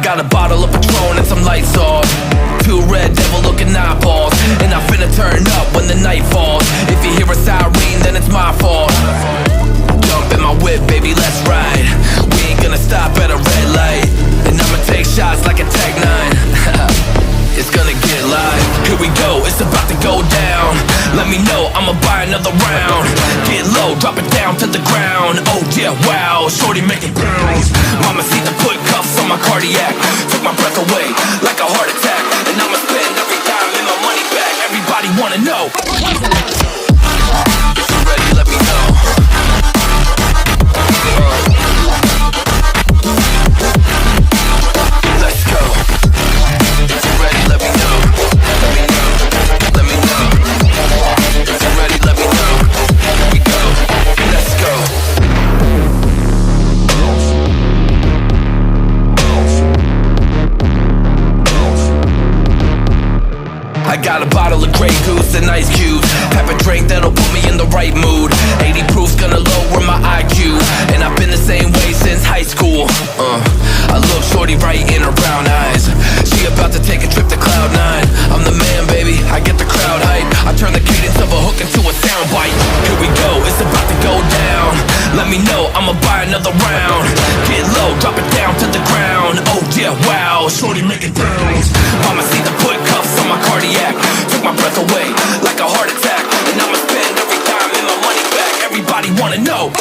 got a bottle of Patron and some lights off, two red devil looking eyeballs, and I'm finna turn up when the night falls. If you hear a siren, then it's my fault. Jump in my whip, baby, let's ride. We ain't gonna stop at a red light, and I'ma take shots like a Tech 9. It's gonna get live. Here we go, it's about to go down. Let me know, I'ma buy another round. Get low, drop it down to the ground. Oh yeah, wow, shorty making bounce. Mama see the put cuffs on my cardiac. Took my breath away like a heart attack. And I'ma spend every dime and my money back. Everybody wanna know. If you're ready, let me know. Let's go. If you're ready, let me know. Let me know. Let me know. If you're ready, let me know. Here we go. Let's go. I got a bottle of Grey Goose and ice cubes. Have a drink that'll put me in the right mood. 80 proof's gonna lower my IQ, and I've been the same way since high school. I look shorty right in her brown eyes. She about to take a trip to Cloud 9. I'm the man, baby, I get the crowd hype. I turn the cadence of a hook into a soundbite. Here we go, it's about to go down. Let me know, I'ma buy another round. Get low, drop it down to the ground. Oh yeah, wow, shorty make it bounce. Mama see the put cuffs on my cardiac. Took my breath away like a heart attack. And I'ma spend every dime and my money back. Everybody wanna know.